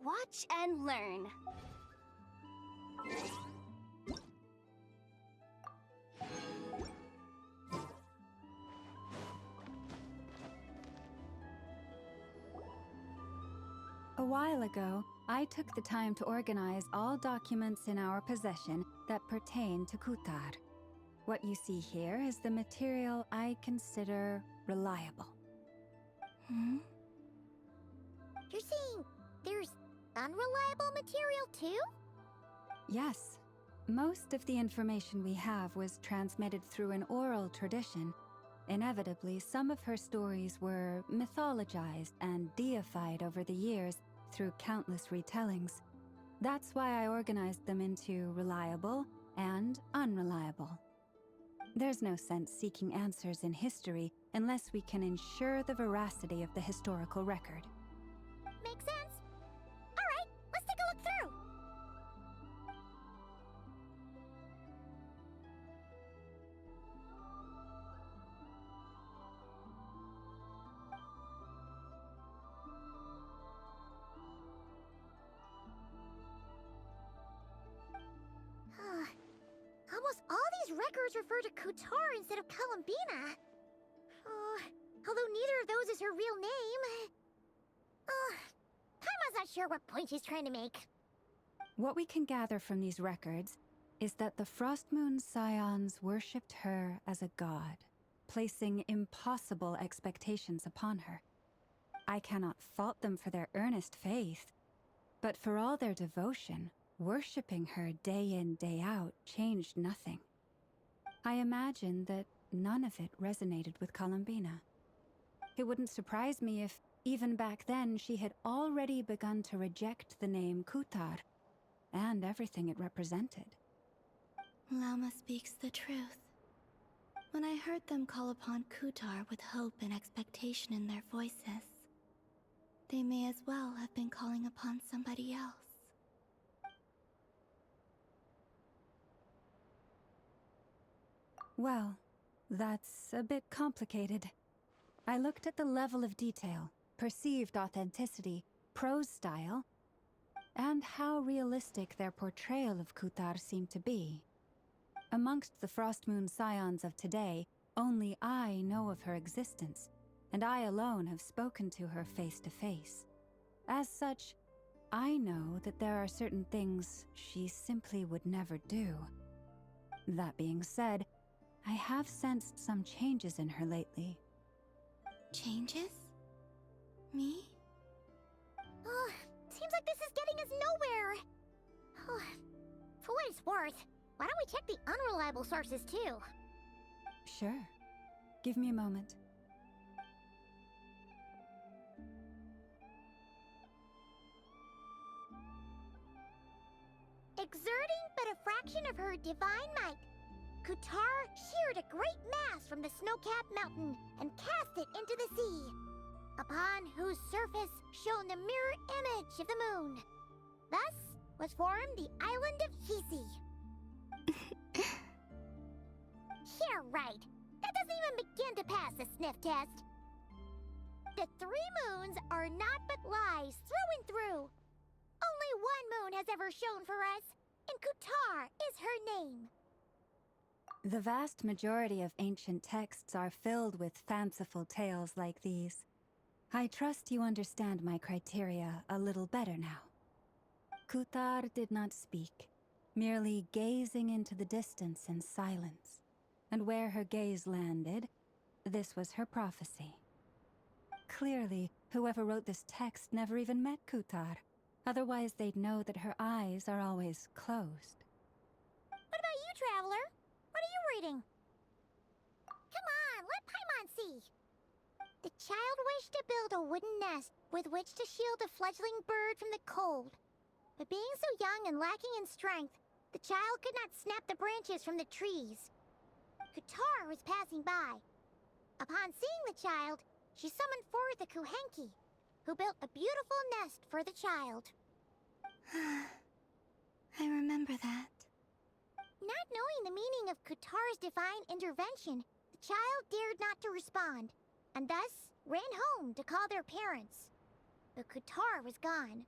Watch and learn. A while ago, I took the time to organize all documents in our possession that pertain to Kutar. What you see here is the material I consider reliable. You're saying there's unreliable material too? Yes. Most of the information we have was transmitted through an oral tradition. Inevitably, some of her stories were mythologized and deified over the years through countless retellings. That's why I organized them into reliable and unreliable. There's no sense seeking answers in history unless we can ensure the veracity of the historical record. Makes sense. All right, let's take a look through. Almost all these records refer to Kutar instead of Columbina. Although neither of those is her real name. Paimon's not sure what point she's trying to make. What we can gather from these records is that the Frost Moon Scions worshipped her as a god, placing impossible expectations upon her. I cannot fault them for their earnest faith, but for all their devotion, worshipping her day in, day out changed nothing. I imagine that none of it resonated with Columbina. It wouldn't surprise me if, even back then, she had already begun to reject the name Kutar and everything it represented. Lama speaks the truth. When I heard them call upon Kutar with hope and expectation in their voices, they may as well have been calling upon somebody else. Well, that's a bit complicated. I looked at the level of detail, perceived authenticity, prose style, and how realistic their portrayal of Kutar seemed to be. Amongst the Frost Moon Scions of today, only I know of her existence, and I alone have spoken to her face to face. As such, I know that there are certain things she simply would never do. That being said, I have sensed some changes in her lately. Changes? Me? Seems like this is getting us nowhere. For what it's worth, why don't we check the unreliable sources too? Sure. Give me a moment. Exerting but a fraction of her divine might, Kutar sheared a great mass from the snow-capped mountain and cast it into the sea, upon whose surface shone the mirror image of the moon. Thus was formed the island of Hisi. Yeah, right. That doesn't even begin to pass the sniff test. The 3 moons are naught but lies through and through. Only one moon has ever shone for us, and Kutar is her name. The vast majority of ancient texts are filled with fanciful tales like these. I trust you understand my criteria a little better now. Kutar did not speak, merely gazing into the distance in silence. And where her gaze landed, this was her prophecy. Clearly, whoever wrote this text never even met Kutar. Otherwise, they'd know that her eyes are always closed. What about you, Traveler? What are you reading? Come on, let Paimon see. The child wished to build a wooden nest with which to shield a fledgling bird from the cold. But being so young and lacking in strength, the child could not snap the branches from the trees. Kutar was passing by. Upon seeing the child, she summoned forth a Kuhenki, who built a beautiful nest for the child. I remember that. Not knowing the meaning of Kutar's divine intervention, the child dared not to respond, and thus ran home to call their parents. But Kutar was gone.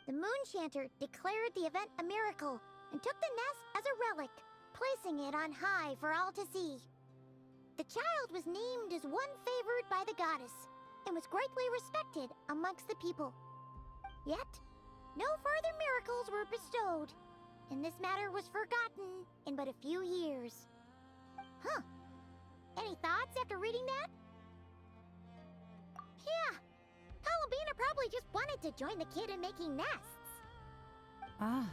The Moon-Chanter declared the event a miracle and took the nest as a relic, placing it on high for all to see. The child was named as one favored by the goddess, and was greatly respected amongst the people. Yet, no further miracles were bestowed, and this matter was forgotten in but a few years. Huh. Any thoughts after reading that? Yeah. Columbina probably just wanted to join the kid in making nests. Ah.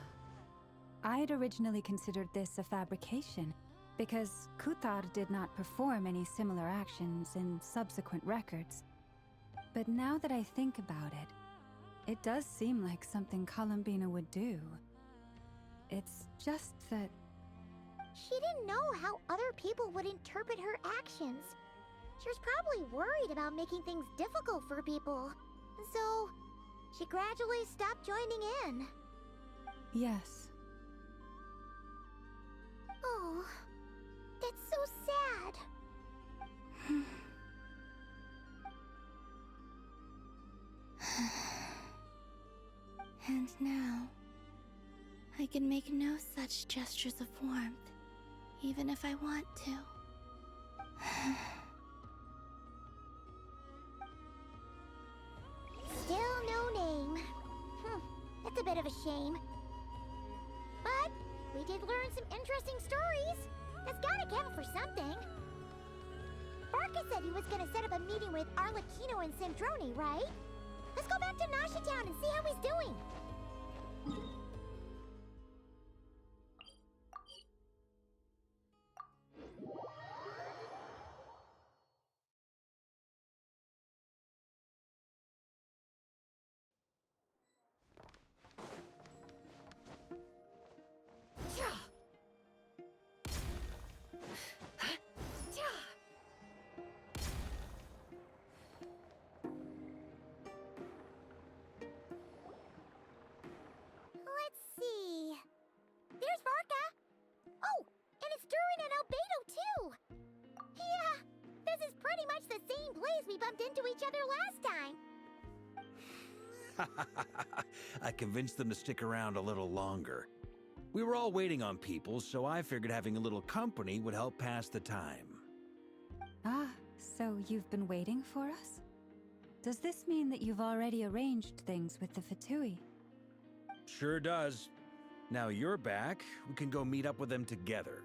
I'd originally considered this a fabrication, because Kutar did not perform any similar actions in subsequent records. But now that I think about it, it does seem like something Columbina would do. It's just that... She didn't know how other people would interpret her actions. She was probably worried about making things difficult for people. So, she gradually stopped joining in. Yes. Oh, that's so sad. And now, I can make no such gestures of warmth, even if I want to. Still no name. That's a bit of a shame. But we did learn some interesting stories. That's gotta count for something. Barca said he was gonna set up a meeting with Arlecchino and Sandrone, right? Let's go back to Nasha Town and see how he's doing. Let's see. There's Varka. Oh, and it's Durin and Albedo too. Yeah, this is pretty much the same place we bumped into each other last time. I convinced them to stick around a little longer. We were all waiting on people, so I figured having a little company would help pass the time. Ah, so you've been waiting for us? Does this mean that you've already arranged things with the Fatui? Sure does. Now you're back, we can go meet up with them together.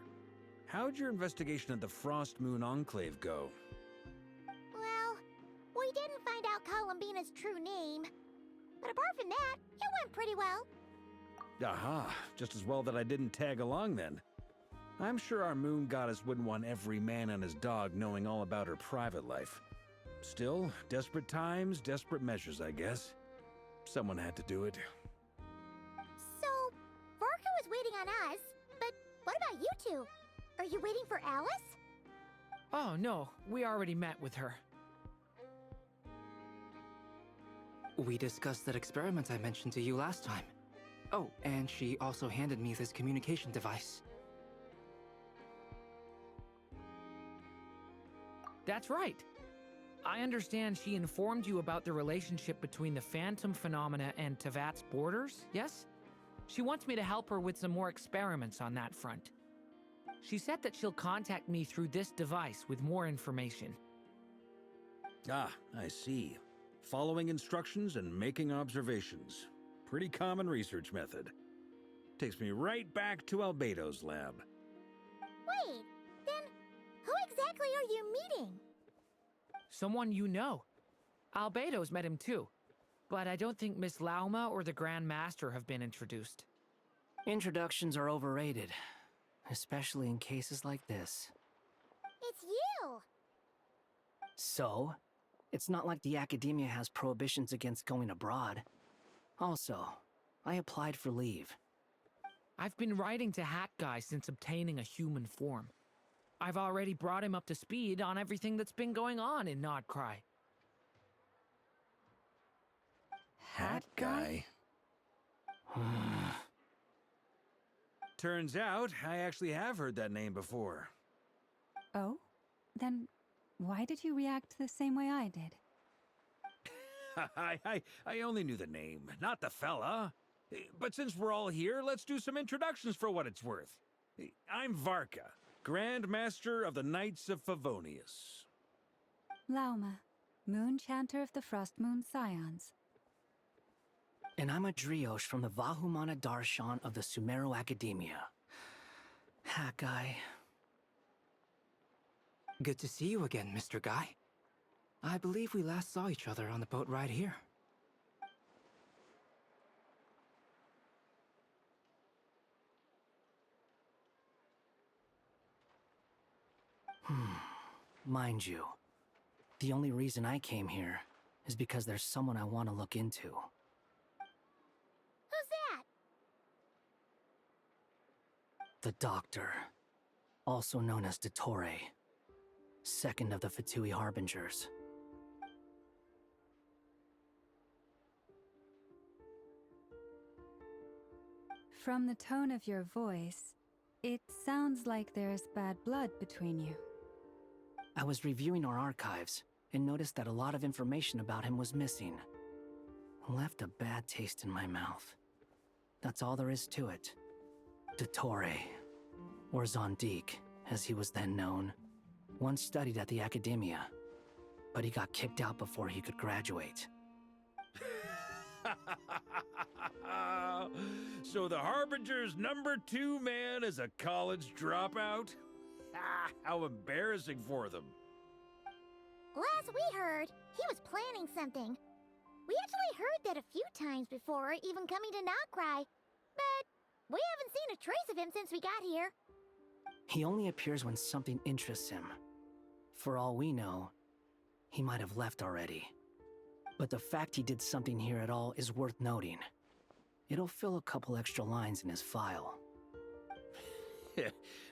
How'd your investigation of the Frost Moon Enclave go? Well, we didn't find out Columbina's true name. But apart from that, it went pretty well. Aha, just as well that I didn't tag along then. I'm sure our moon goddess wouldn't want every man and his dog knowing all about her private life. Still, desperate times, desperate measures, I guess. Someone had to do it. So, Varka was waiting on us, but what about you two? Are you waiting for Alice? Oh, no. We already met with her. We discussed that experiment I mentioned to you last time. Oh, and she also handed me this communication device. That's right. I understand she informed you about the relationship between the phantom phenomena and Tevat's borders, yes? She wants me to help her with some more experiments on that front. She said that she'll contact me through this device with more information. Ah, I see. Following instructions and making observations. Pretty common research method. Takes me right back to Albedo's lab. Wait, then who exactly are you meeting? Someone you know. Albedo's met him too. But I don't think Miss Lauma or the Grand Master have been introduced. Introductions are overrated, especially in cases like this. It's you! So, it's not like the academia has prohibitions against going abroad. Also, I applied for leave. I've been writing to Hat Guy since obtaining a human form. I've already brought him up to speed on everything that's been going on in Nodcry. Hat guy? Turns out, I actually have heard that name before. Oh? Then why did you react the same way I did? I only knew the name, not the fella. But since we're all here, let's do some introductions for what it's worth. I'm Varka, Grand Master of the Knights of Favonius. Lauma, Moon Chanter of the Frost Moon Scions. And I'm a Driosh from the Vahumana Darshan of the Sumeru Academia. Hat Guy. Good to see you again, Mr. Guy. I believe we last saw each other on the boat ride here. Mind you, the only reason I came here is because there's someone I want to look into. Who's that? The Doctor, also known as Dottore, second of the Fatui Harbingers. From the tone of your voice, it sounds like there's bad blood between you. I was reviewing our archives and noticed that a lot of information about him was missing. Left a bad taste in my mouth. That's all there is to it. Dottore, or Zondique, as he was then known, once studied at the Academia, but he got kicked out before he could graduate. So the Harbinger's #2 man is a college dropout? How embarrassing for them. Last we heard, he was planning something. We actually heard that a few times before, even coming to Nocry, but we haven't seen a trace of him since we got here. He only appears when something interests him. For all we know, he might have left already. But the fact he did something here at all is worth noting. It'll fill a couple extra lines in his file.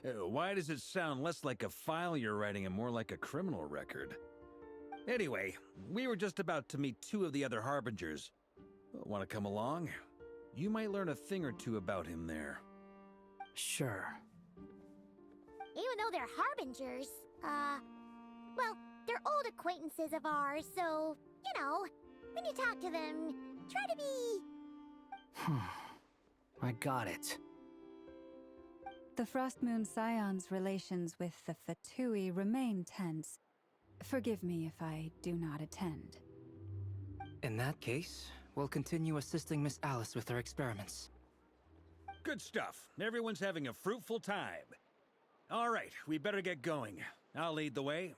Why does it sound less like a file you're writing and more like a criminal record? Anyway, we were just about to meet 2 of the other Harbingers. Want to come along? You might learn a thing or two about him there. Sure. Even though they're Harbingers, well, they're old acquaintances of ours, so, you know, when you talk to them, try to be... I got it. The Frost Moon Scions' relations with the Fatui remain tense. Forgive me if I do not attend. In that case, we'll continue assisting Miss Alice with her experiments. Good stuff. Everyone's having a fruitful time. All right, we better get going. I'll lead the way.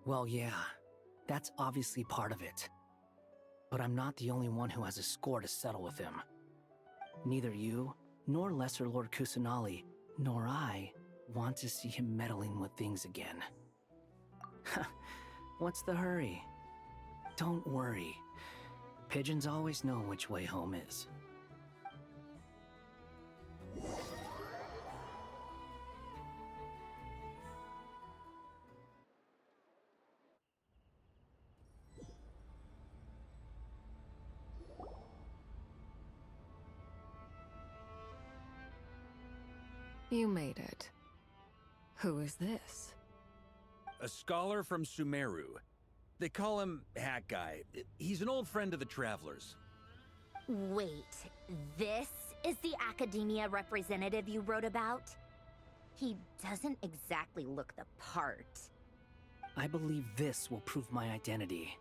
Well, yeah, that's obviously part of it. But I'm not the only one who has a score to settle with him. Neither you, nor Lesser Lord Kusanali, nor I want to see him meddling with things again. What's the hurry? Don't worry. Pigeons always know which way home is. You made it. Who is this? A scholar from Sumeru. They call him Hat Guy. He's an old friend of the Travelers. Wait, this is the Academia representative you wrote about? He doesn't exactly look the part. I believe this will prove my identity.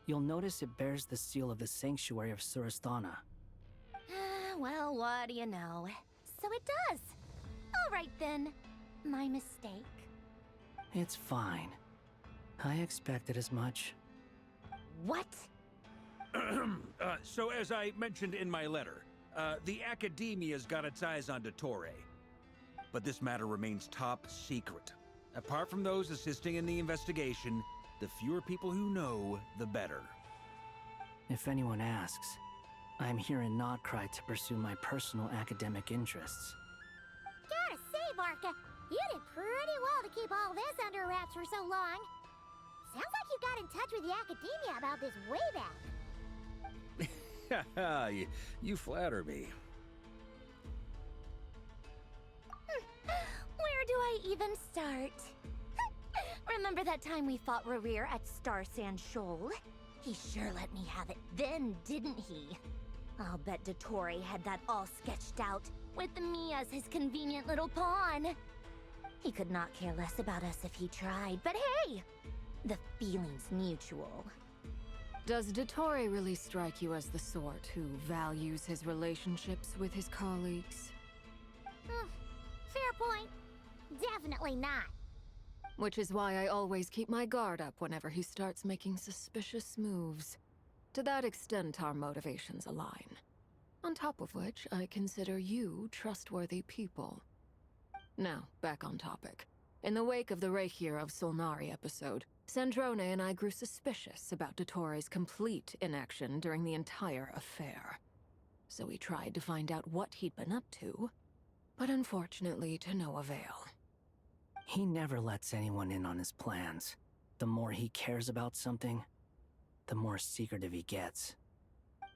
You'll notice it bears the seal of the Sanctuary of Surasthana. Well, what do you know? So it does. All right then. My mistake. It's fine. I expected as much. What? So as I mentioned in my letter, the Academia's got its eyes on Dottore. But this matter remains top secret. Apart from those assisting in the investigation, the fewer people who know, the better. If anyone asks, I'm here in Nodcry to pursue my personal academic interests. Gotta say, Varka, you did pretty well to keep all this under wraps for so long. Sounds like you got in touch with the Academia about this way back. Haha, you flatter me. Where do I even start? Remember that time we fought Rerir at Star Sand Shoal? He sure let me have it then, didn't he? I'll bet Dottore had that all sketched out, with me as his convenient little pawn. He could not care less about us if he tried, but hey! The feeling's mutual. Does Dottore really strike you as the sort who values his relationships with his colleagues? Fair point. Definitely not. Which is why I always keep my guard up whenever he starts making suspicious moves. To that extent, our motivations align. On top of which, I consider you trustworthy people. Now, back on topic. In the wake of the Reikir of Solnari episode, Sandrone and I grew suspicious about Dottore's complete inaction during the entire affair. So we tried to find out what he'd been up to, but unfortunately to no avail. He never lets anyone in on his plans. The more he cares about something, the more secretive he gets.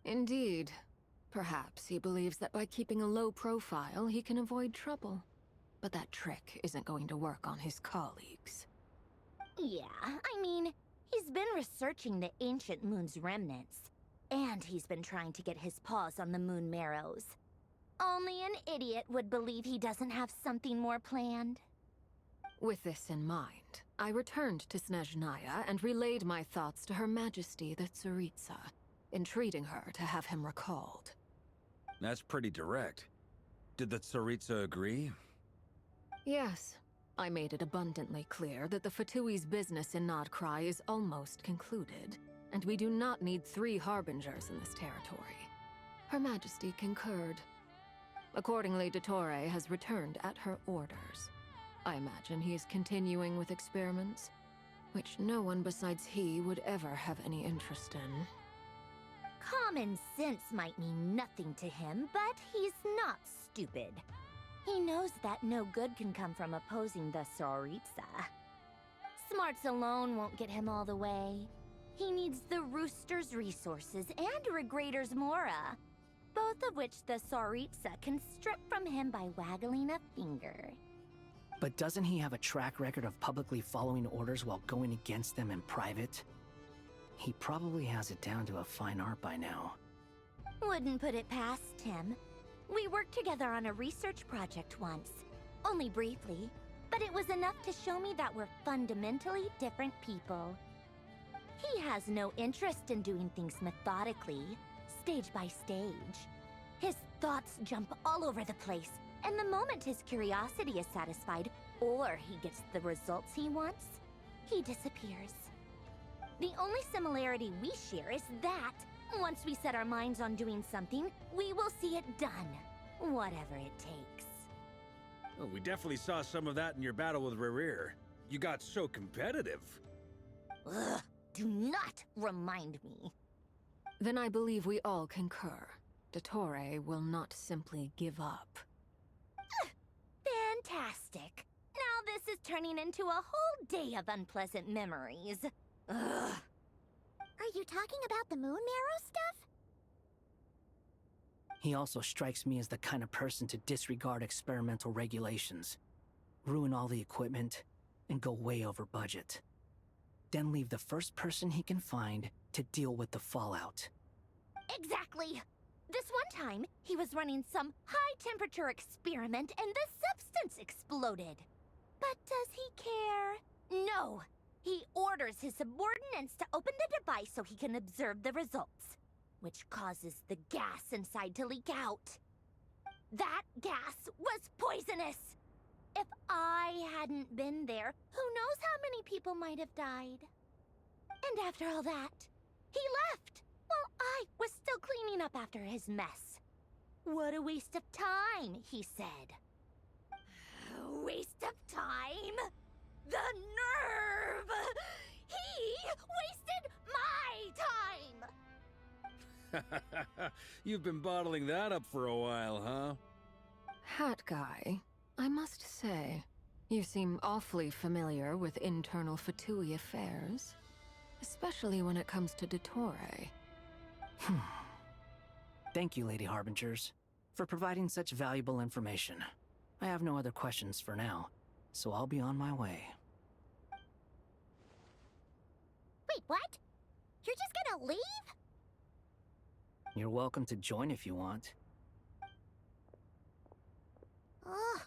Indeed. Perhaps he believes that by keeping a low profile, he can avoid trouble. But that trick isn't going to work on his colleagues. Yeah, I mean, he's been researching the ancient moon's remnants. And he's been trying to get his paws on the moon marrows. Only an idiot would believe he doesn't have something more planned. With this in mind, I returned to Snezhnaya and relayed my thoughts to Her Majesty the Tsaritsa, entreating her to have him recalled. That's pretty direct. Did the Tsaritsa agree? Yes. I made it abundantly clear that the Fatui's business in Nodcry is almost concluded, and we do not need 3 harbingers in this territory. Her Majesty concurred. Accordingly, Dottore has returned at her orders. I imagine he is continuing with experiments, which no one besides he would ever have any interest in. Common sense might mean nothing to him, but he's not stupid. He knows that no good can come from opposing the Tsaritsa. Smarts alone won't get him all the way. He needs the Rooster's resources and Regrator's Mora, both of which the Tsaritsa can strip from him by waggling a finger. But doesn't he have a track record of publicly following orders while going against them in private? He probably has it down to a fine art by now. Wouldn't put it past him. We worked together on a research project once. Only briefly, but it was enough to show me that we're fundamentally different people. He has no interest in doing things methodically, stage by stage. His thoughts jump all over the place, and the moment his curiosity is satisfied, or he gets the results he wants, he disappears. The only similarity we share is that once we set our minds on doing something, we will see it done, whatever it takes. Oh, we definitely saw some of that in your battle with Rerir. You got so competitive. Ugh, do not remind me. Then I believe we all concur. Dottore will not simply give up. Fantastic. Now this is turning into a whole day of unpleasant memories. Ugh. Are you talking about the moon marrow stuff? He also strikes me as the kind of person to disregard experimental regulations, ruin all the equipment, and go way over budget. Then leave the first person he can find to deal with the fallout. Exactly. This one time, he was running some high-temperature experiment and the substance exploded. But does he care? No. He orders his subordinates to open the device so he can observe the results, which causes the gas inside to leak out. That gas was poisonous! If I hadn't been there, who knows how many people might have died? And after all that, he left, Well, I was still cleaning up after his mess. What a waste of time, he said. Waste of time? The nerve! He wasted my time! You've been bottling that up for a while, huh? Hat guy, I must say, you seem awfully familiar with internal Fatui affairs. Especially when it comes to Dottore. Thank you, Lady Harbingers, for providing such valuable information. I have no other questions for now, so I'll be on my way. Wait, what? You're just gonna leave? You're welcome to join if you want. Ugh.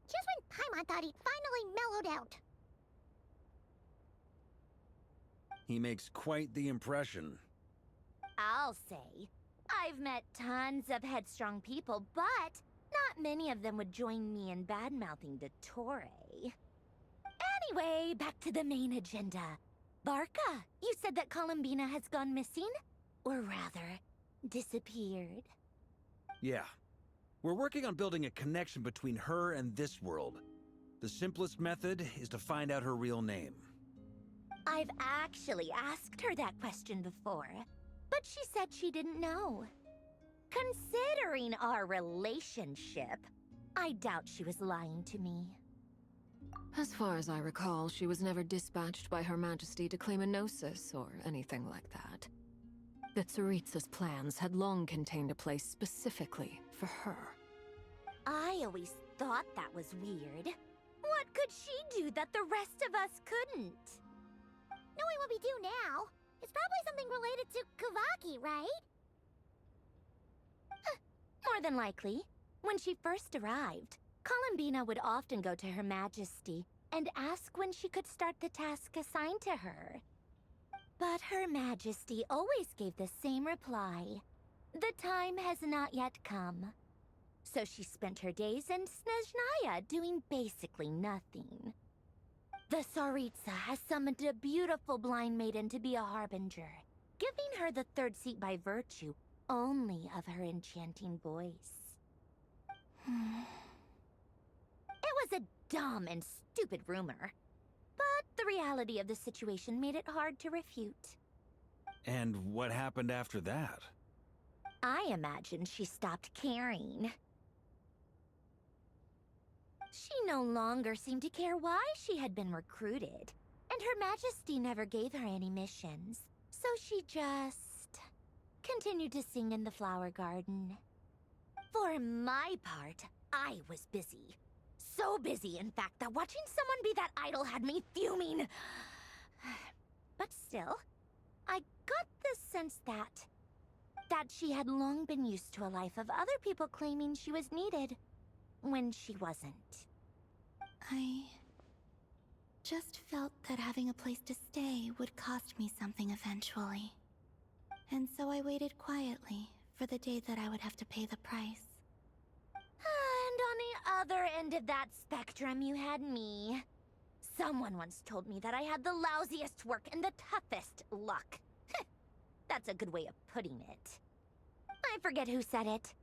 Just when Paimon thought he'd finally mellowed out. He makes quite the impression. I'll say. I've met tons of headstrong people, but not many of them would join me in bad-mouthing Dottore. Anyway, back to the main agenda. Barca, you said that Columbina has gone missing? Or rather, disappeared. Yeah. We're working on building a connection between her and this world. The simplest method is to find out her real name. I've actually asked her that question before, but she said she didn't know. Considering our relationship, I doubt she was lying to me. As far as I recall, she was never dispatched by Her Majesty to claim a gnosis or anything like that. The Tsaritsa's plans had long contained a place specifically for her. I always thought that was weird. What could she do that the rest of us couldn't? Knowing what we do now, it's probably something related to Kavaki, right? More than likely. When she first arrived, Columbina would often go to Her Majesty and ask when she could start the task assigned to her. But Her Majesty always gave the same reply. The time has not yet come. So she spent her days in Snezhnaya doing basically nothing. The Tsaritsa has summoned a beautiful blind maiden to be a harbinger, giving her the third seat by virtue only of her enchanting voice. It was a dumb and stupid rumor, but the reality of the situation made it hard to refute. And what happened after that? I imagine she stopped caring. She no longer seemed to care why she had been recruited, and Her Majesty never gave her any missions, so she just continued to sing in the flower garden. For my part, I was busy. So busy, in fact, that watching someone be that idol had me fuming. But still, I got the sense that she had long been used to a life of other people claiming she was needed when she wasn't. I just felt that having a place to stay would cost me something eventually. And so I waited quietly for the day that I would have to pay the price. And on the other end of that spectrum, you had me. Someone once told me that I had the lousiest work and the toughest luck. That's a good way of putting it. I forget who said it,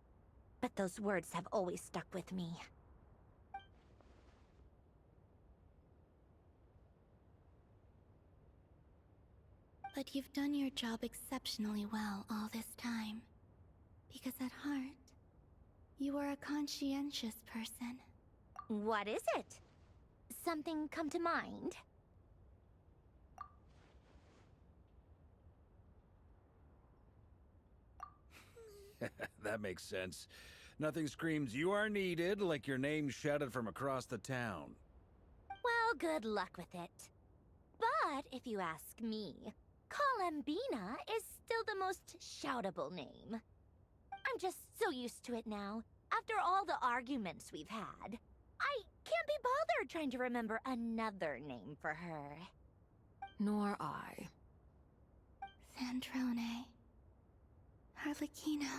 but those words have always stuck with me. But you've done your job exceptionally well all this time. Because at heart, you are a conscientious person. What is it? Something come to mind? That makes sense. Nothing screams you are needed like your name shouted from across the town. Well, good luck with it. But if you ask me, Columbina is still the most shoutable name. I'm just so used to it now, after all the arguments we've had. I can't be bothered trying to remember another name for her. Nor I. Sandrone. Harlequino.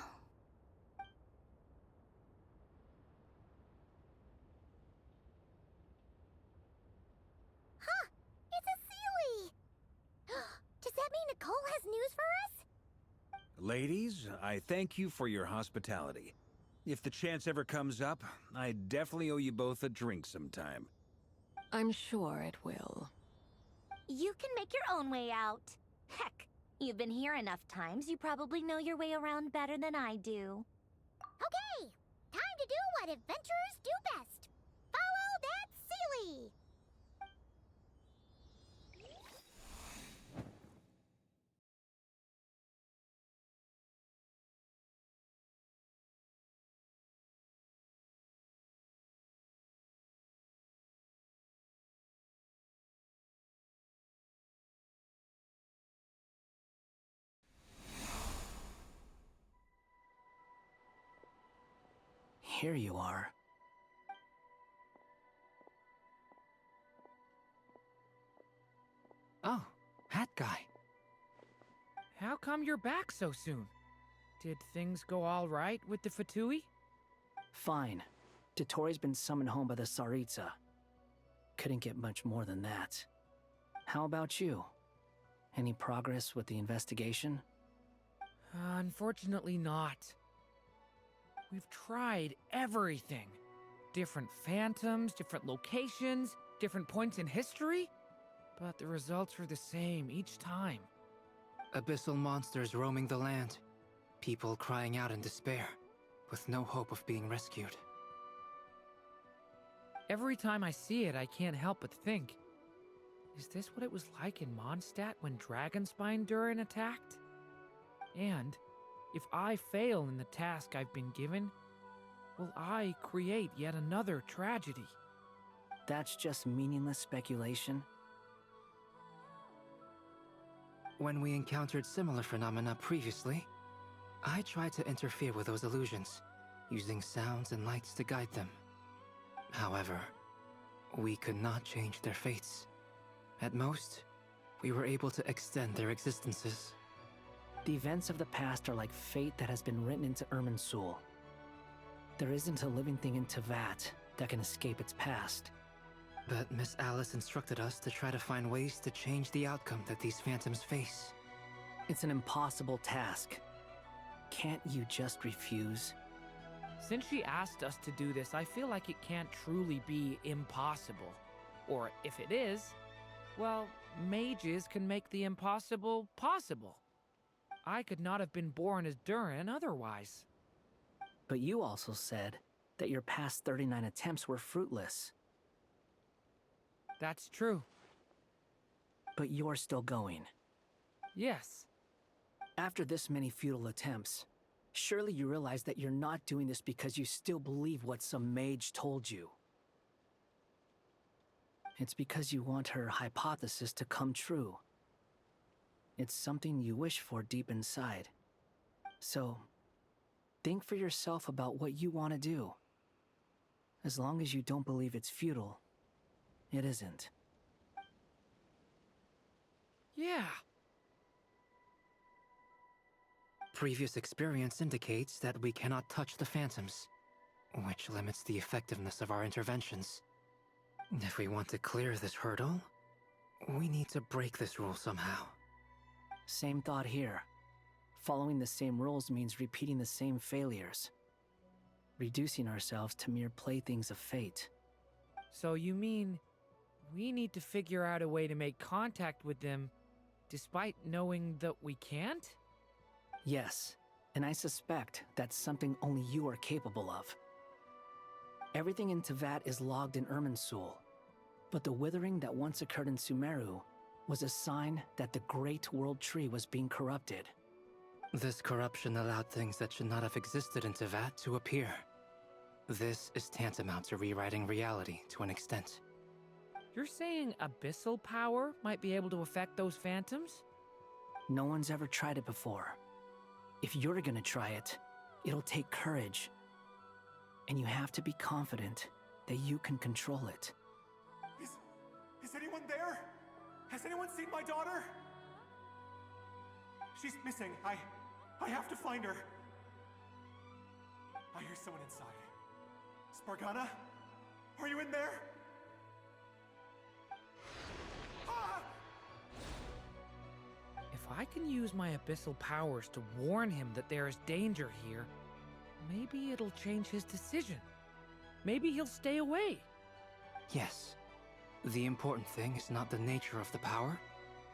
Huh! It's a Sealy! Does that mean Nicole has news for us? Ladies, I thank you for your hospitality. If the chance ever comes up, I definitely owe you both a drink sometime. I'm sure it will. You can make your own way out. Heck, you've been here enough times, you probably know your way around better than I do. Okay, time to do what adventurers do best. Follow that Sealy! Here you are. Oh, that guy. How come you're back so soon? Did things go all right with the Fatui? Fine. Dotori's been summoned home by the Tsaritsa. Couldn't get much more than that. How about you? Any progress with the investigation? Unfortunately not. We've tried everything. Different phantoms, different locations, different points in history. But the results are the same each time. Abyssal monsters roaming the land. People crying out in despair, with no hope of being rescued. Every time I see it, I can't help but think, is this what it was like in Mondstadt when Dragonspine Durin attacked? And if I fail in the task I've been given, will I create yet another tragedy? That's just meaningless speculation. When we encountered similar phenomena previously, I tried to interfere with those illusions, using sounds and lights to guide them. However, we could not change their fates. At most, we were able to extend their existences. The events of the past are like fate that has been written into Irminsul. There isn't a living thing in Teyvat that can escape its past. But Miss Alice instructed us to try to find ways to change the outcome that these phantoms face. It's an impossible task. Can't you just refuse? Since she asked us to do this, I feel like it can't truly be impossible. Or if it is, well, mages can make the impossible possible. I could not have been born as Durin otherwise. But you also said that your past 39 attempts were fruitless. That's true. But you're still going. Yes. After this many futile attempts, surely you realize that you're not doing this because you still believe what some mage told you. It's because you want her hypothesis to come true. It's something you wish for deep inside. So, think for yourself about what you want to do. As long as you don't believe it's futile, it isn't. Yeah. Previous experience indicates that we cannot touch the phantoms, which limits the effectiveness of our interventions. If we want to clear this hurdle, we need to break this rule somehow. Same thought here. Following the same rules means repeating the same failures. Reducing ourselves to mere playthings of fate. So you mean we need to figure out a way to make contact with them despite knowing that we can't? Yes, and I suspect that's something only you are capable of. Everything in Teyvat is logged in Irminsul, but the withering that once occurred in Sumeru was a sign that the Great World Tree was being corrupted. This corruption allowed things that should not have existed in Teyvat to appear. This is tantamount to rewriting reality to an extent. You're saying abyssal power might be able to affect those phantoms? No one's ever tried it before. If you're gonna try it, it'll take courage. And you have to be confident that you can control it. Is anyone there? Has anyone seen my daughter? She's missing. I have to find her. I hear someone inside. Spargana? Are you in there? If I can use my abyssal powers to warn him that there is danger here, maybe it'll change his decision. Maybe he'll stay away. Yes. The important thing is not the nature of the power,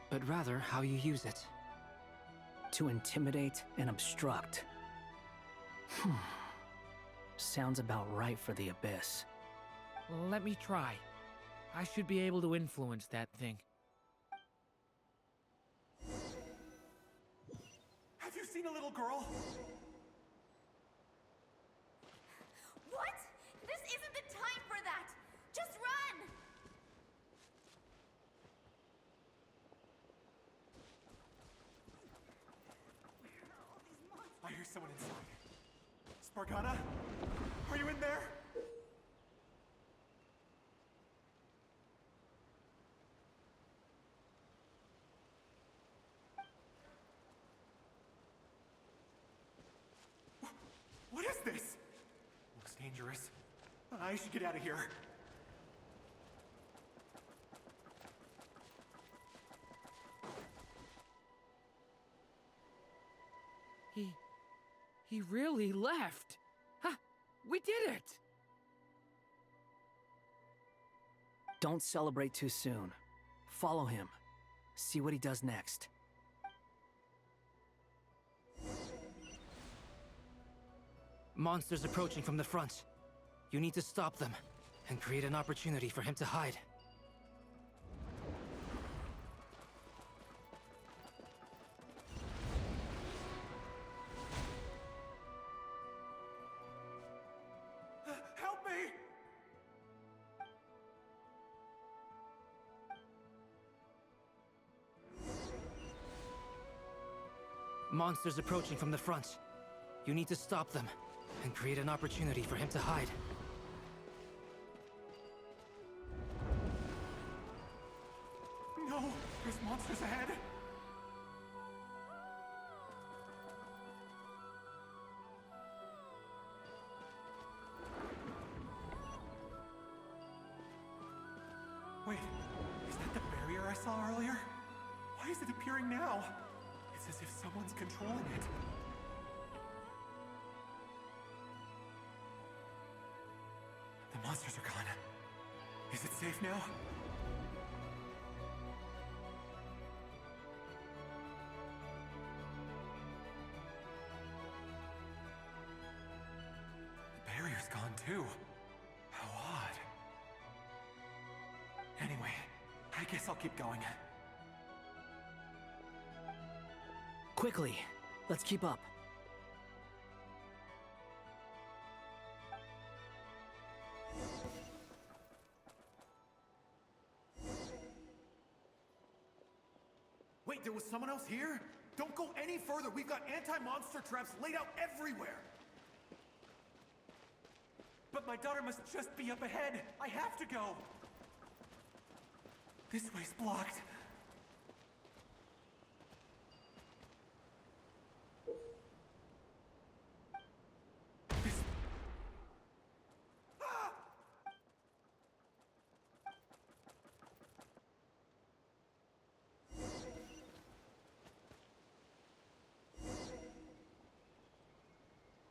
but rather how you use it. To intimidate and obstruct. Sounds about right for the Abyss. Let me try. I should be able to influence that thing. Have you seen a little girl? What? This isn't the time for that! Just run! I hear someone inside. Spargana? Are you in there? What is this? Looks dangerous. I should get out of here. He really left. Ha! We did it! Don't celebrate too soon. Follow him. See what he does next. Monsters approaching from the front. You need to stop them and create an opportunity for him to hide. Help me! Monsters approaching from the front. You need to stop them and create an opportunity for him to hide. No! There's monsters ahead! Wait, is that the barrier I saw earlier? Why is it appearing now? It's as if someone's controlling it. The monsters are gone. Is it safe now? The barrier's gone too. How odd. Anyway, I guess I'll keep going. Quickly, let's keep up. Wait, there was someone else here? Don't go any further. We've got anti-monster traps laid out everywhere. But my daughter must just be up ahead. I have to go. This way's blocked. This... Ah!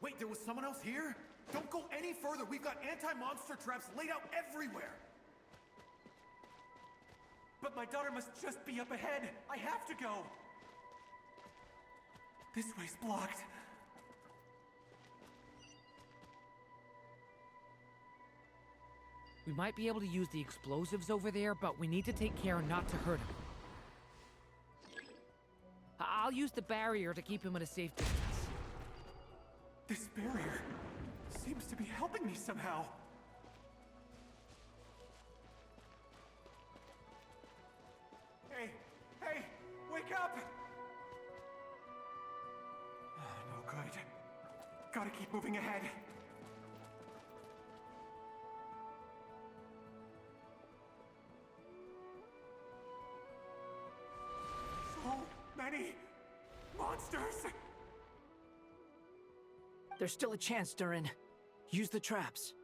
Wait, there was someone else here? Don't go any further. We've got anti-monster traps laid out everywhere. But my daughter must just be up ahead. I have to go. This way's blocked. We might be able to use the explosives over there, but we need to take care not to hurt him. I'll use the barrier to keep him at a safe distance. This barrier seems to be helping me somehow. Hey, hey, wake up! Oh, no good. Gotta keep moving ahead. So many monsters! There's still a chance, Durin. Use the traps.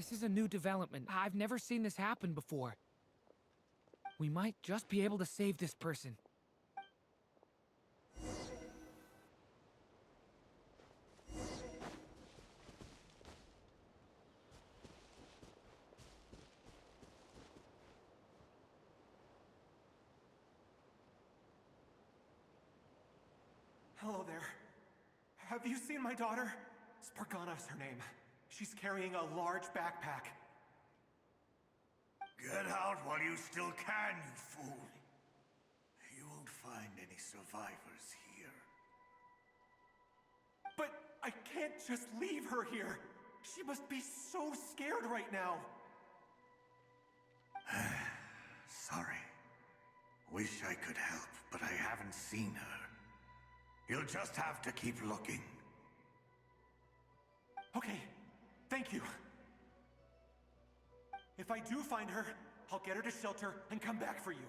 This is a new development. I've never seen this happen before. We might just be able to save this person. Hello there. Have you seen my daughter? Spargana's her name. She's carrying a large backpack. Get out while you still can, you fool. You won't find any survivors here. But I can't just leave her here. She must be so scared right now. Sorry. Wish I could help, but I haven't seen her. You'll just have to keep looking. Okay, thank you. If I do find her, I'll get her to shelter and come back for you.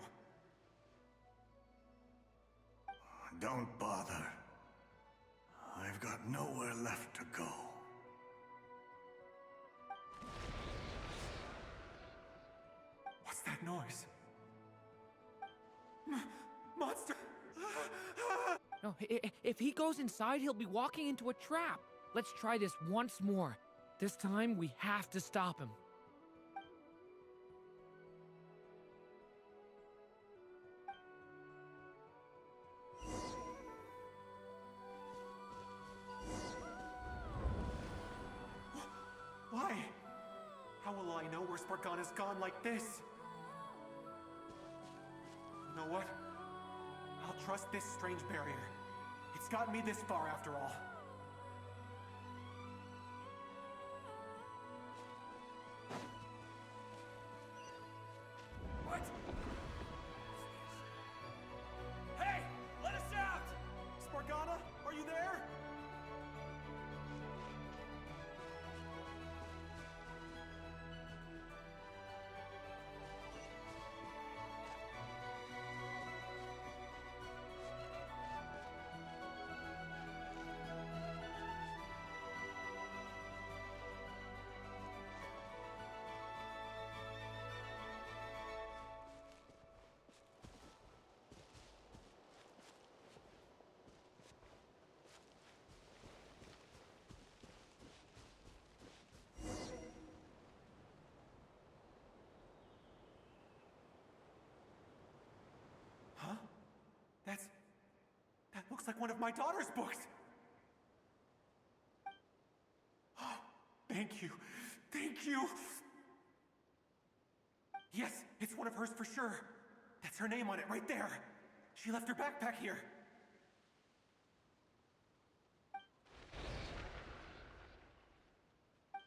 Don't bother. I've got nowhere left to go. What's that noise? Monster! No, if he goes inside, he'll be walking into a trap. Let's try this once more. This time, we have to stop him. Why? How will I know where Spargana's gone like this? You know what? I'll trust this strange barrier. It's gotten me this far after all. What? Hey! Let us out! Spargana, are you there? Huh? That looks like one of my daughter's books! Oh, thank you. Thank you! Yes, it's one of hers for sure. That's her name on it right there. She left her backpack here.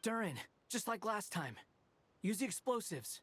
Durin, just like last time. Use the explosives.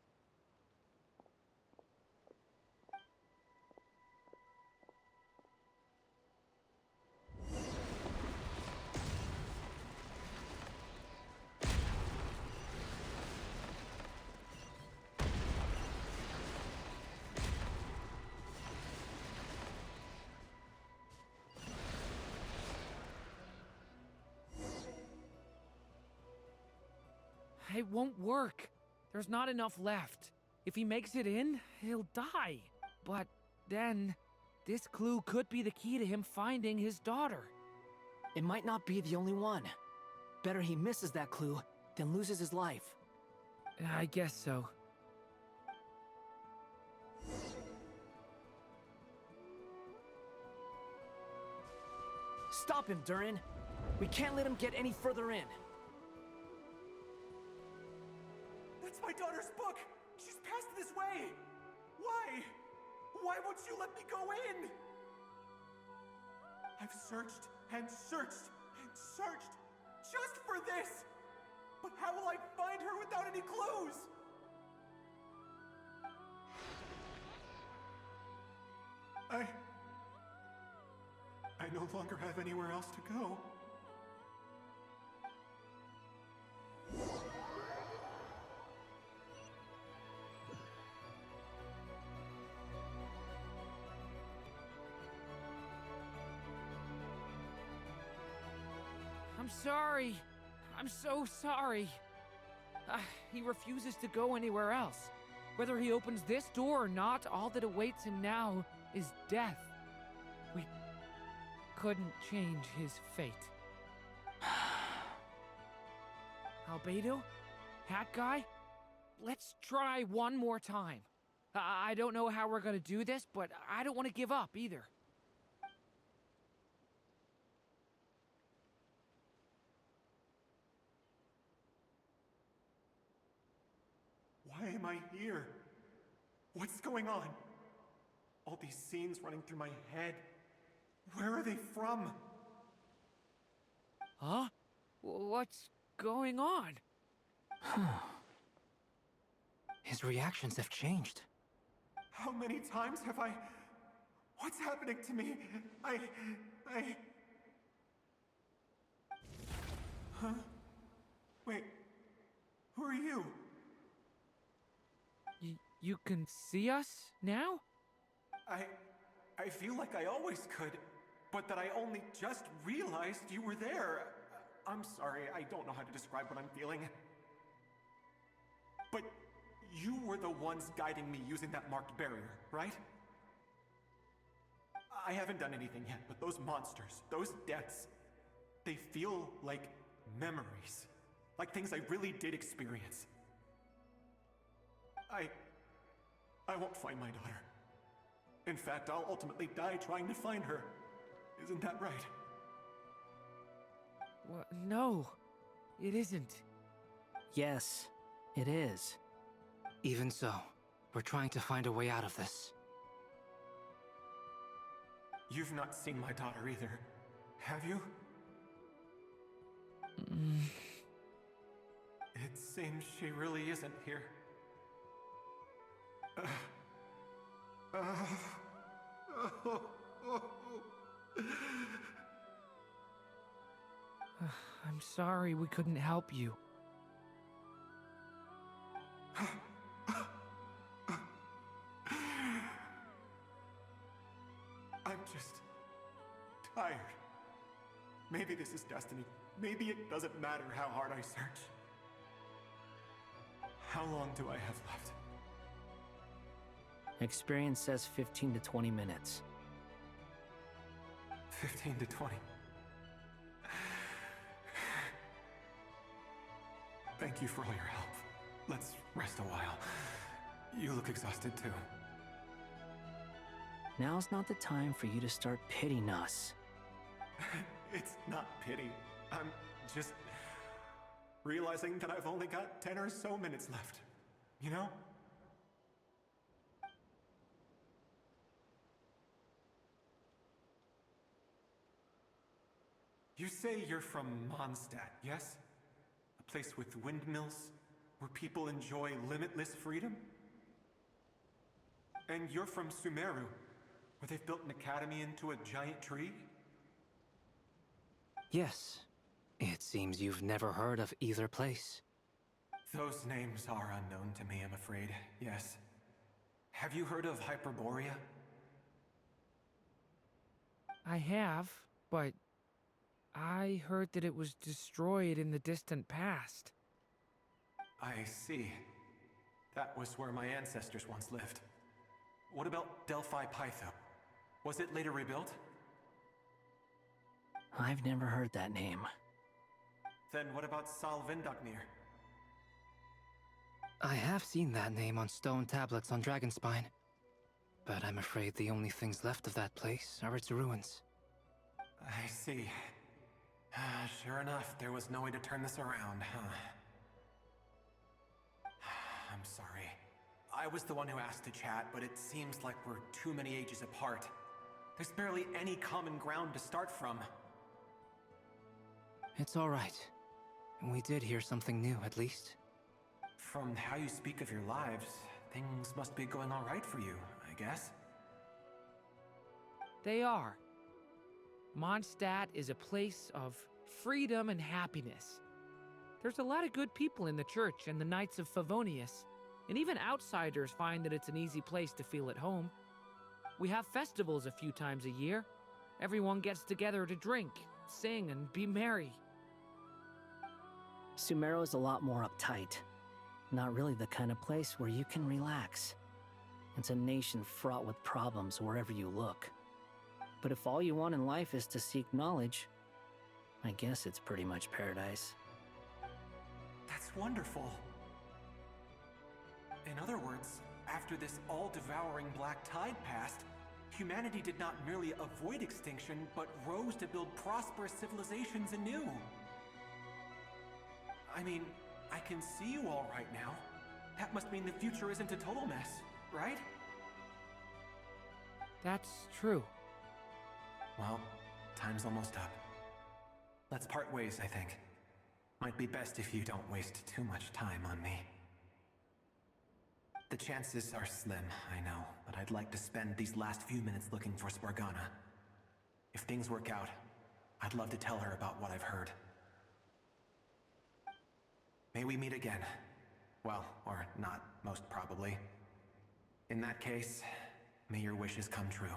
It won't work. There's not enough left. If he makes it in, he'll die. But then, this clue could be the key to him finding his daughter. It might not be the only one. Better he misses that clue than loses his life. I guess so. Stop him, Durin. We can't let him get any further in. That's my daughter's book! She's passed this way! Why? Why won't you let me go in? I've searched and searched and searched just for this! But how will I find her without any clues? I no longer have anywhere else to go. I'm sorry. I'm so sorry. He refuses to go anywhere else. Whether he opens this door or not, all that awaits him now is death. We couldn't change his fate. Albedo? Hat guy? Let's try one more time. I don't know how we're gonna do this, but I don't want to give up either. Why am I here? What's going on? All these scenes running through my head. Where are they from? Huh? What's going on? His reactions have changed. How many times have I... What's happening to me? Huh? Wait, who are you? You can see us now? I feel like I always could, but that I only just realized you were there. I'm sorry, I don't know how to describe what I'm feeling. But you were the ones guiding me using that marked barrier, right? I haven't done anything yet, but those monsters, those deaths, they feel like memories. Like things I really did experience. I won't find my daughter. In fact, I'll ultimately die trying to find her. Isn't that right? Well, no, it isn't. Yes, it is. Even so, we're trying to find a way out of this. You've not seen my daughter either, have you? It seems she really isn't here. I'm sorry we couldn't help you. I'm just tired. Maybe this is destiny. Maybe it doesn't matter how hard I search. How long do I have left? Experience says 15 to 20 minutes. 15 to 20. Thank you for all your help. Let's rest a while. You look exhausted too. Now's not the time for you to start pitying us. It's not pity. I'm just realizing that I've only got 10 or so minutes left. You know? You say you're from Mondstadt, yes? A place with windmills, where people enjoy limitless freedom? And you're from Sumeru, where they've built an academy into a giant tree? Yes. It seems you've never heard of either place. Those names are unknown to me, I'm afraid, yes. Have you heard of Hyperborea? I have, but I heard that it was destroyed in the distant past. I see. That was where my ancestors once lived. What about Delphi Pytho? Was it later rebuilt? I've never heard that name. Then what about Salvindagnir? I have seen that name on stone tablets on Dragonspine. But I'm afraid the only things left of that place are its ruins. I see. Sure enough, there was no way to turn this around, huh? I'm sorry. I was the one who asked to chat, but it seems like we're too many ages apart. There's barely any common ground to start from. It's all right. We did hear something new, at least. From how you speak of your lives, things must be going all right for you, I guess. They are. Mondstadt is a place of freedom and happiness. There's a lot of good people in the church and the Knights of Favonius, and even outsiders find that it's an easy place to feel at home. We have festivals a few times a year. Everyone gets together to drink, sing, and be merry. Sumeru is a lot more uptight. not really the kind of place where you can relax. It's a nation fraught with problems wherever you look. But if all you want in life is to seek knowledge, I guess it's pretty much paradise. That's wonderful. In other words, after this all-devouring black tide passed, humanity did not merely avoid extinction, but rose to build prosperous civilizations anew. I mean, I can see you all right now. That must mean the future isn't a total mess, right? That's true. Well, time's almost up. Let's part ways, I think. Might be best if you don't waste too much time on me. The chances are slim, I know, but I'd like to spend these last few minutes looking for Spargana. If things work out, I'd love to tell her about what I've heard. May we meet again. Well, or not, most probably. In that case, may your wishes come true.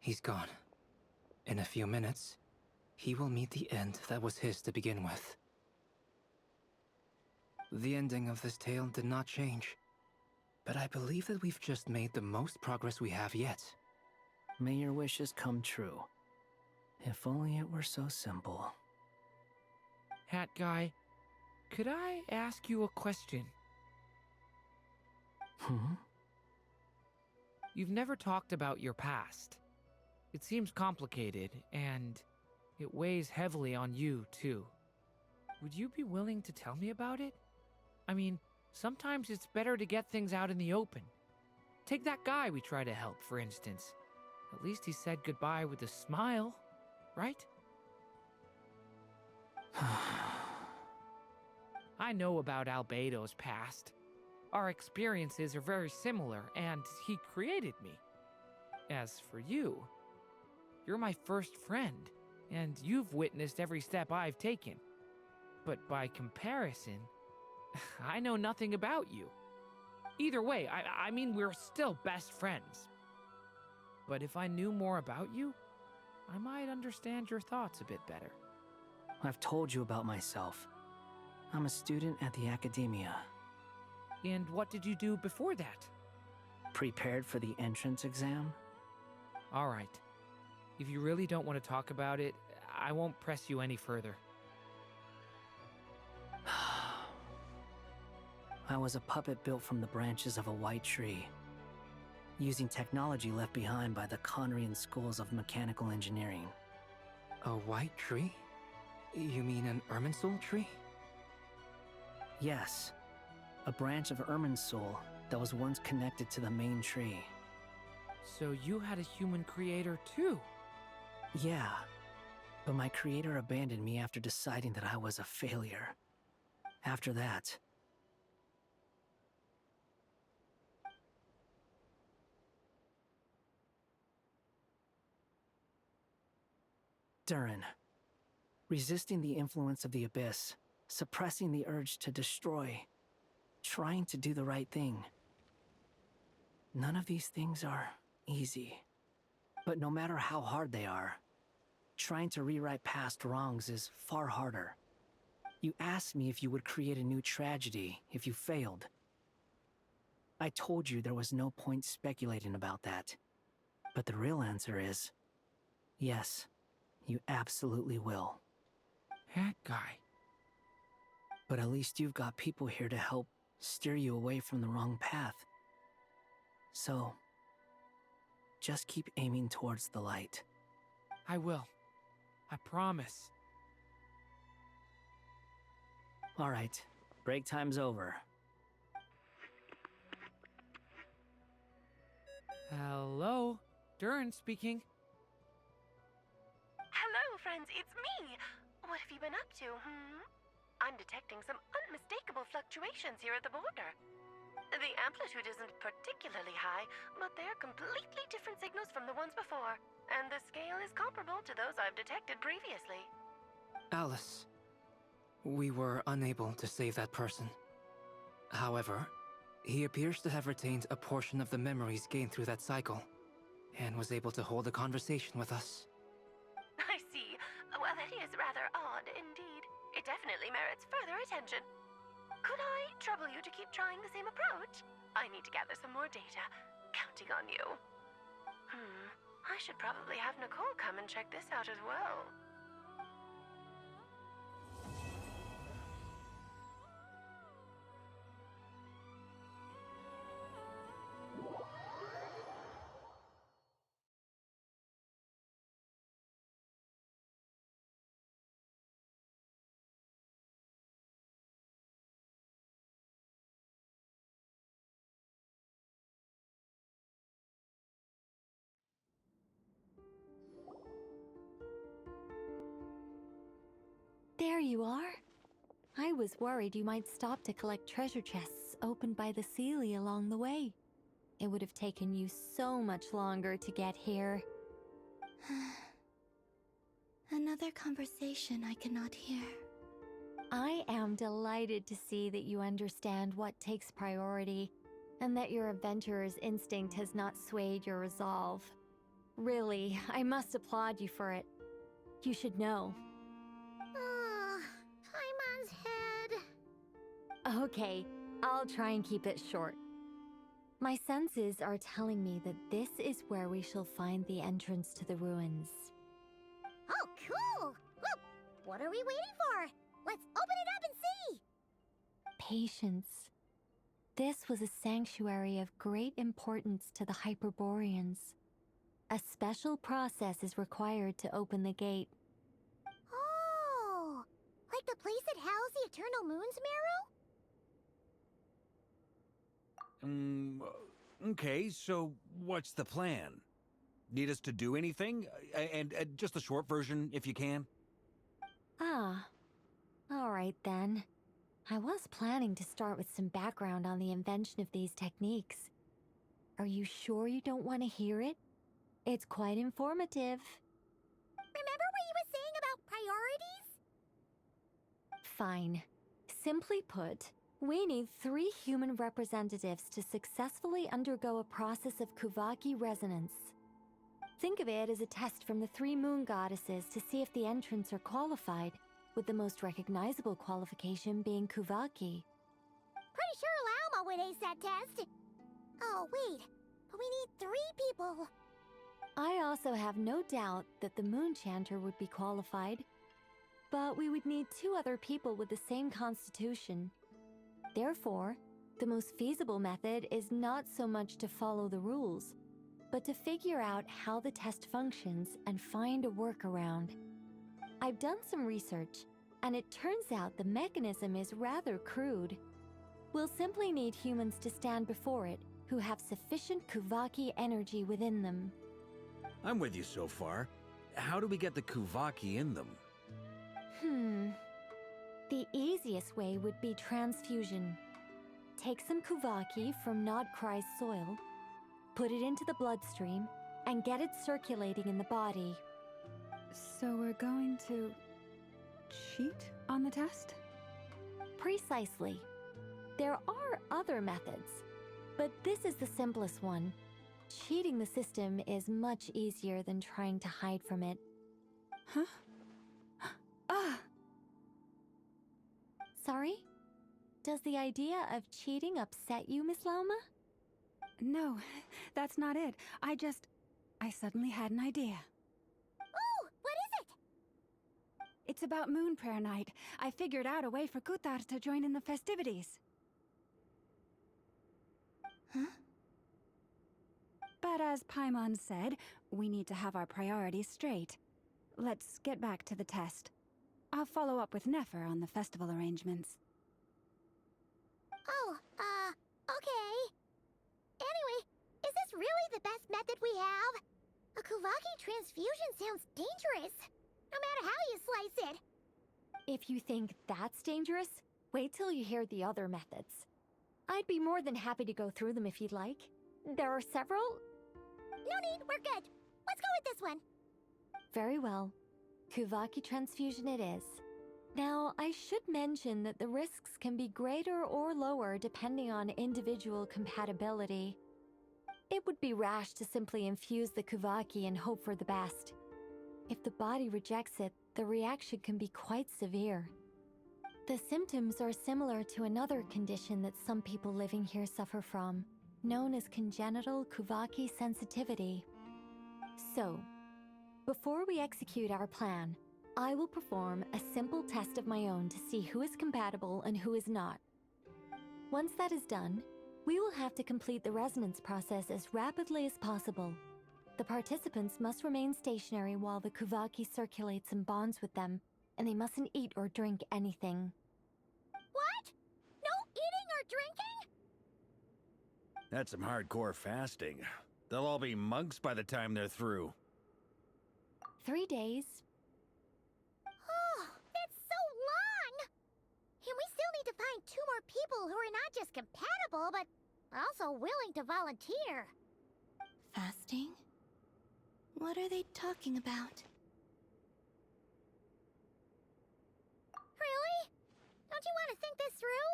He's gone. In a few minutes, he will meet the end that was his to begin with. The ending of this tale did not change, but I believe that we've just made the most progress we have yet. May your wishes come true. If only it were so simple. Hat guy, could I ask you a question? You've never talked about your past. It seems complicated, and it weighs heavily on you, too. Would you be willing to tell me about it? I mean, sometimes it's better to get things out in the open. Take that guy we try to help, for instance. At least he said goodbye with a smile, right? I know about Albedo's past. Our experiences are very similar, and he created me. As for you, you're my first friend, and you've witnessed every step I've taken. But by comparison, I know nothing about you. Either way, I mean, we're still best friends. But if I knew more about you, I might understand your thoughts a bit better. I've told you about myself. I'm a student at the academia. And what did you do before that? Prepared for the entrance exam? All right. If you really don't want to talk about it, I won't press you any further. I was a puppet built from the branches of a white tree, using technology left behind by the Conrian schools of mechanical engineering. A white tree? You mean an Irminsul tree? Yes, a branch of Irminsul that was once connected to the main tree. So you had a human creator too? Yeah, but my creator abandoned me after deciding that I was a failure. After that, Durin. Resisting the influence of the Abyss, suppressing the urge to destroy, trying to do the right thing. None of these things are easy. But no matter how hard they are, trying to rewrite past wrongs is far harder. You asked me if you would create a new tragedy if you failed. I told you there was no point speculating about that. But the real answer is, yes, you absolutely will. That guy. But at least you've got people here to help steer you away from the wrong path. So, just keep aiming towards the light. I will. I promise. All right, break time's over. Hello? Durin speaking. Hello, friends, it's me! What have you been up to, I'm detecting some unmistakable fluctuations here at the border. The amplitude isn't particularly high, but they're completely different signals from the ones before, and the scale is comparable to those I've detected previously. Alice, we were unable to save that person. However, He appears to have retained a portion of the memories gained through that cycle, and was able to hold a conversation with us. I see. Well, that is rather odd indeed. It definitely merits further attention. Could I trouble you to keep trying the same approach? I need to gather some more data. Counting on you. I should probably have Nicole come and check this out as well. There you are. I was worried you might stop to collect treasure chests opened by the Seelie along the way. It would have taken you so much longer to get here. Another conversation I cannot hear. I am delighted to see that you understand what takes priority, and that your adventurer's instinct has not swayed your resolve. Really, I must applaud you for it. You should know. Paimon's head. Okay, I'll try and keep it short. My senses are telling me that this is where we shall find the entrance to the ruins. Oh, cool! Look, what are we waiting for? Let's open it up and see! Patience. This was a sanctuary of great importance to the Hyperboreans. A special process is required to open the gate. Oh, like the place that housed the Eternal Moon's Marrow? Okay, so what's the plan? Need us to do anything? And just the short version, if you can. Ah, all right then. I was planning to start with some background on the invention of these techniques. Are you sure you don't want to hear it? It's quite informative. Remember what you were saying about priorities? Fine. Simply put, we need 3 human representatives to successfully undergo a process of Kuvaki resonance. Think of it as a test from the 3 moon goddesses to see if the entrants are qualified, with the most recognizable qualification being Kuvaki. Pretty sure Lauma would ace that test. Oh, wait. But we need 3 people. I also have no doubt that the Moon Chanter would be qualified. But we would need 2 other people with the same constitution. Therefore, the most feasible method is not so much to follow the rules, but to figure out how the test functions and find a workaround. I've done some research, and it turns out the mechanism is rather crude. We'll simply need humans to stand before it who have sufficient Kuvaki energy within them. I'm with you so far. How do we get the Kuvaki in them? The easiest way would be transfusion. Take some Kuvaki from Nodkrai's soil, put it into the bloodstream, and get it circulating in the body. So we're going to cheat on the test? Precisely. There are other methods, but this is the simplest one. Cheating the system is much easier than trying to hide from it. Huh? Ah! Sorry? Does the idea of cheating upset you, Miss Lauma? No, that's not it. I suddenly had an idea. Oh, what is it? It's about Moon Prayer Night. I figured out a way for Kutar to join in the festivities. Huh? But as Paimon said, we need to have our priorities straight. Let's get back to the test. I'll follow up with Nefer on the festival arrangements. Oh, okay. Anyway, is this really the best method we have? A Kuvaki transfusion sounds dangerous, no matter how you slice it. If you think that's dangerous, wait till you hear the other methods. I'd be more than happy to go through them if you'd like. There are several. No need, we're good. Let's go with this one. Very well. Kuvaki transfusion it is. Now, I should mention that the risks can be greater or lower depending on individual compatibility. It would be rash to simply infuse the Kuvaki and hope for the best. If the body rejects it, the reaction can be quite severe. The symptoms are similar to another condition that some people living here suffer from, known as congenital Kuvaki sensitivity. So, before we execute our plan, I will perform a simple test of my own to see who is compatible and who is not. Once that is done, we will have to complete the resonance process as rapidly as possible. The participants must remain stationary while the Kuvaki circulates and bonds with them, and they mustn't eat or drink anything. What? No eating or drinking? That's some hardcore fasting. They'll all be monks by the time they're through. 3 days. Oh, that's so long! And we still need to find 2 more people who are not just compatible, but also willing to volunteer. Fasting? What are they talking about? Really? Don't you want to think this through?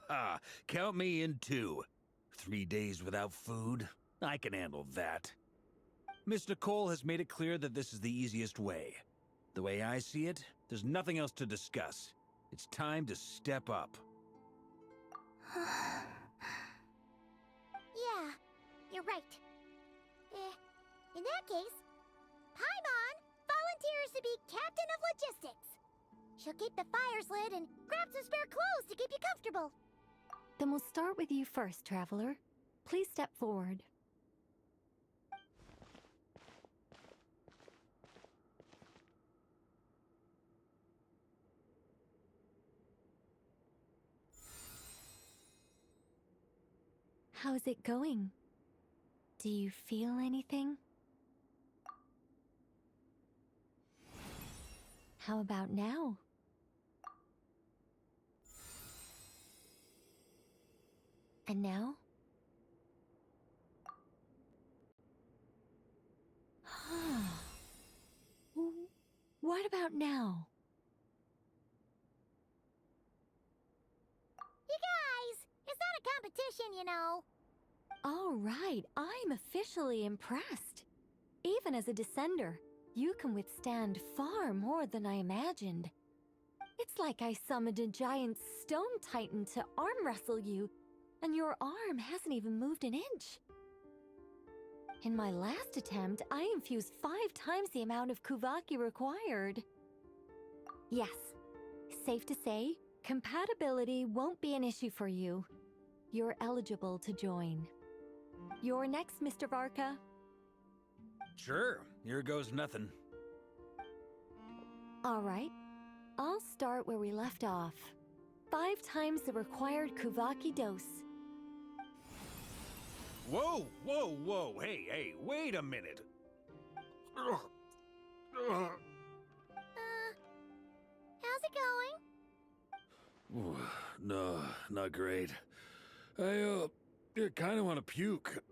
Haha, count me in too. 3 days without food? I can handle that. Miss Nicole has made it clear that this is the easiest way. The way I see it, there's nothing else to discuss. It's time to step up. Yeah, you're right. In that case, Paimon volunteers to be Captain of Logistics. She'll keep the fires lit and grab some spare clothes to keep you comfortable. Then we'll start with you first, Traveler. Please step forward. How's it going? Do you feel anything? How about now? And now? What about now? You guys, it's not a competition, you know. All right, I'm officially impressed. Even as a descender, you can withstand far more than I imagined. It's like I summoned a giant stone titan to arm wrestle you, and your arm hasn't even moved an inch. In my last attempt, I infused 5 times the amount of Kuvaki required. Yes, safe to say, compatibility won't be an issue for you. You're eligible to join. You're next, Mr. Varka. Sure, here goes nothing. All right, I'll start where we left off. 5 times the required Kuvaki dose. Whoa, whoa, whoa, hey, wait a minute. How's it going? No, not great. I kind of want to puke.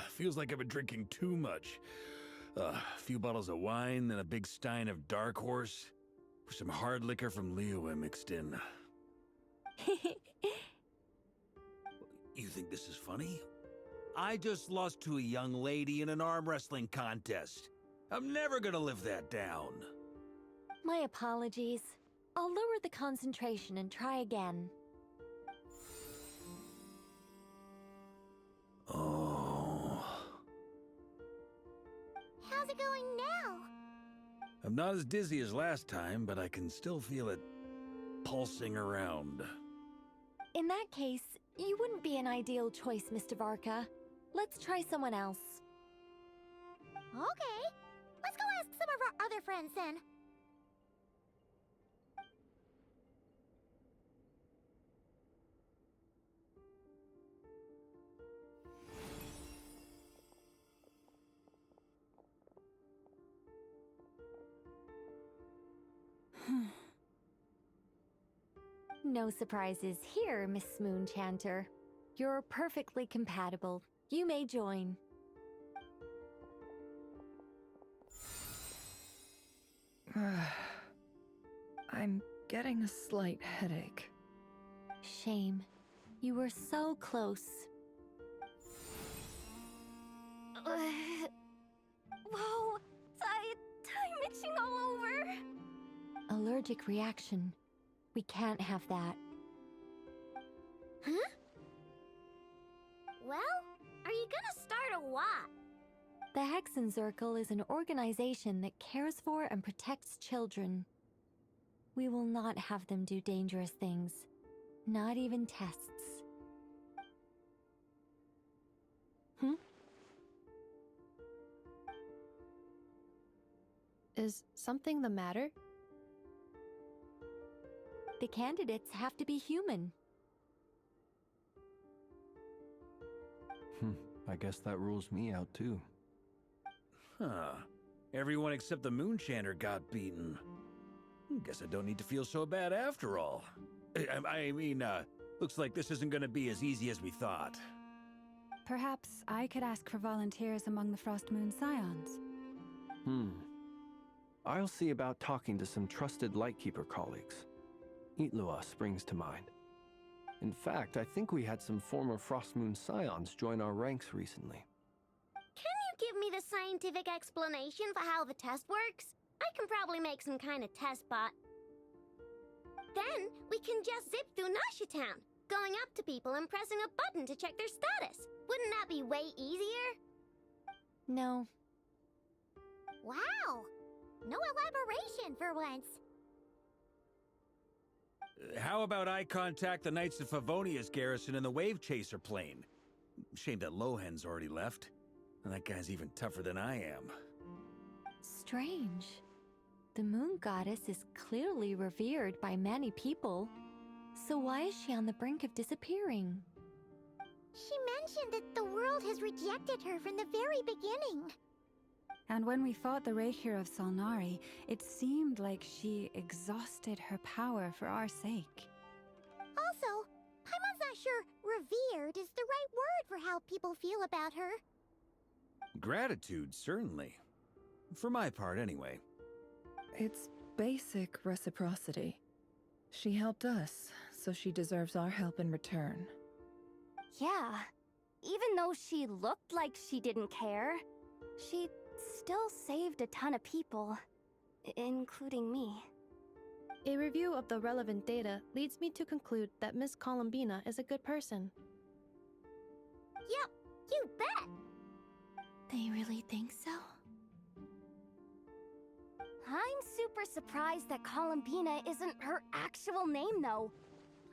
Feels like I've been drinking too much. A few bottles of wine, then a big stein of Dark Horse. Some hard liquor from Liyue mixed in. You think this is funny? I just lost to a young lady in an arm wrestling contest. I'm never gonna live that down. My apologies. I'll lower the concentration and try again. Oh. How's it going now? I'm not as dizzy as last time, but I can still feel it pulsing around. In that case, you wouldn't be an ideal choice, Mr. Varka. Let's try someone else. Okay, let's go ask some of our other friends then. No surprises here, Miss Moonchanter. You're perfectly compatible. You may join. I'm getting a slight headache. Shame. You were so close. Whoa! Time itching all over! Allergic reaction. We can't have that. Huh? Well, are you gonna start a what? The Hexenzirkel is an organization that cares for and protects children. We will not have them do dangerous things. Not even tests. Is something the matter? The candidates have to be human. I guess that rules me out too. Huh. Everyone except the Moonchander got beaten. Guess I don't need to feel so bad after all. I mean, looks like this isn't gonna be as easy as we thought. Perhaps I could ask for volunteers among the Frost Moon Scions. I'll see about talking to some trusted Lightkeeper colleagues. Itlua springs to mind. In fact, I think we had some former Frost Moon Scions join our ranks recently. Can you give me the scientific explanation for how the test works? I can probably make some kind of test bot. Then we can just zip through Nasha Town, going up to people and pressing a button to check their status. Wouldn't that be way easier? No. Wow! No elaboration for once. How about I contact the Knights of Favonia's garrison in the Wave Chaser plane? Shame that Lohan's already left. That guy's even tougher than I am. Strange. The Moon Goddess is clearly revered by many people. So why is she on the brink of disappearing? She mentioned that the world has rejected her from the very beginning. And when we fought the Reikir of Salnari, it seemed like she exhausted her power for our sake. Also, I'm not sure revered is the right word for how people feel about her. Gratitude, certainly. For my part, anyway. It's basic reciprocity. She helped us, so she deserves our help in return. Yeah, even though she looked like she didn't care, she still saved a ton of people, including me. A review of the relevant data leads me to conclude that Miss Columbina is a good person. Yep, you bet! They really think so? I'm super surprised that Columbina isn't her actual name, though.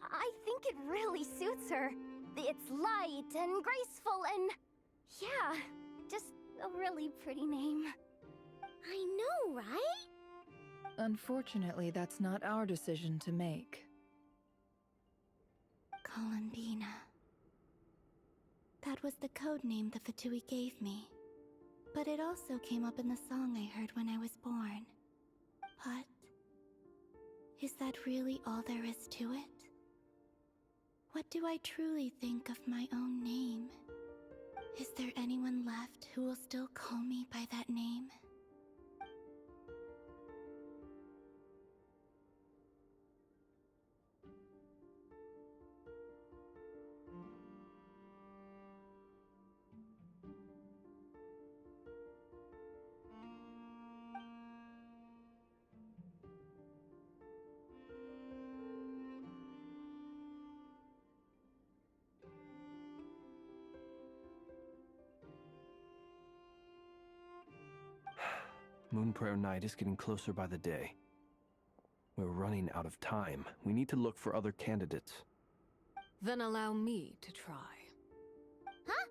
I think it really suits her. It's light and graceful and... yeah, just a really pretty name. I know, right? Unfortunately, that's not our decision to make. Columbina. That was the code name the Fatui gave me. But it also came up in the song I heard when I was born. But... is that really all there is to it? What do I truly think of my own name? Is there anyone left who will still call me by that name? Moon Prayer Night is getting closer by the day. We're running out of time. We need to look for other candidates. Then allow me to try. Huh?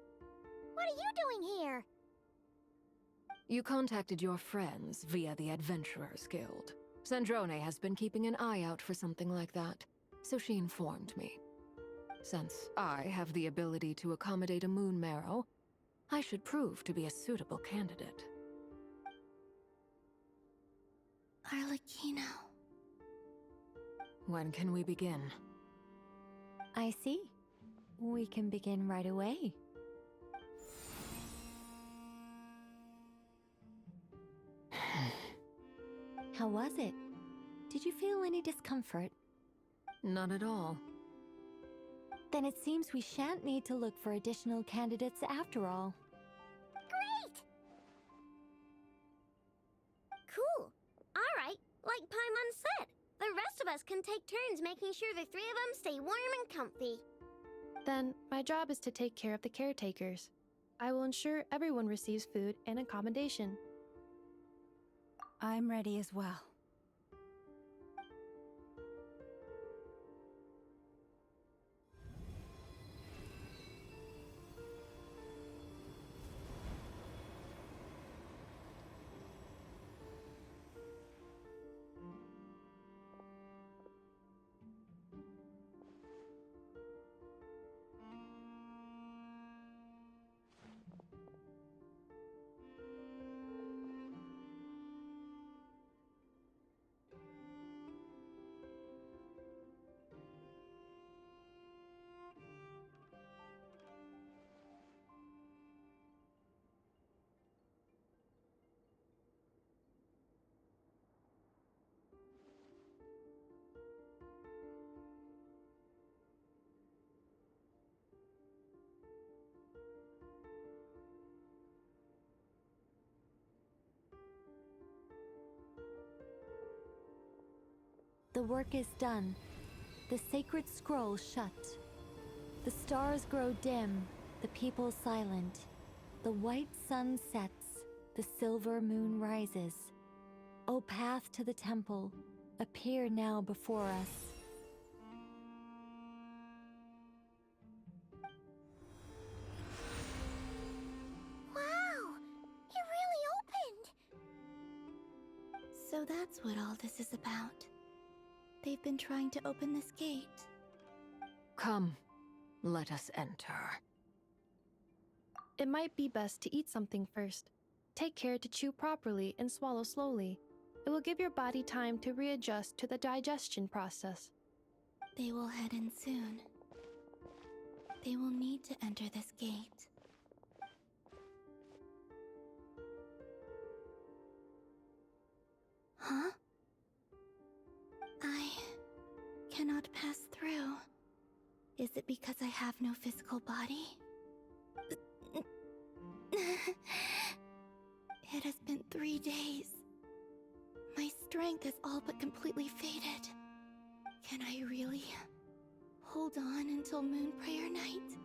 What are you doing here? You contacted your friends via the Adventurers Guild. Sandrone has been keeping an eye out for something like that, so she informed me. Since I have the ability to accommodate a moon marrow, I should prove to be a suitable candidate. Arlecchino. When can we begin? I see. We can begin right away. How was it? Did you feel any discomfort? None at all. Then it seems we shan't need to look for additional candidates after all. Great! Cool. Alright, like Paimon said, the rest of us can take turns making sure the three of them stay warm and comfy. Then, my job is to take care of the caretakers. I will ensure everyone receives food and accommodation. I'm ready as well. The work is done. The sacred scroll shut. The stars grow dim, the people silent. The white sun sets, the silver moon rises. O path to the temple, appear now before us. Wow! It really opened! So that's what all this is about. They've been trying to open this gate. Come, let us enter. It might be best to eat something first. Take care to chew properly and swallow slowly. It will give your body time to readjust to the digestion process. They will head in soon. They will need to enter this gate. Huh? I cannot pass through. Is it because I have no physical body? It has been 3 days. My strength is all but completely faded. Can I really hold on until Moon Prayer Night?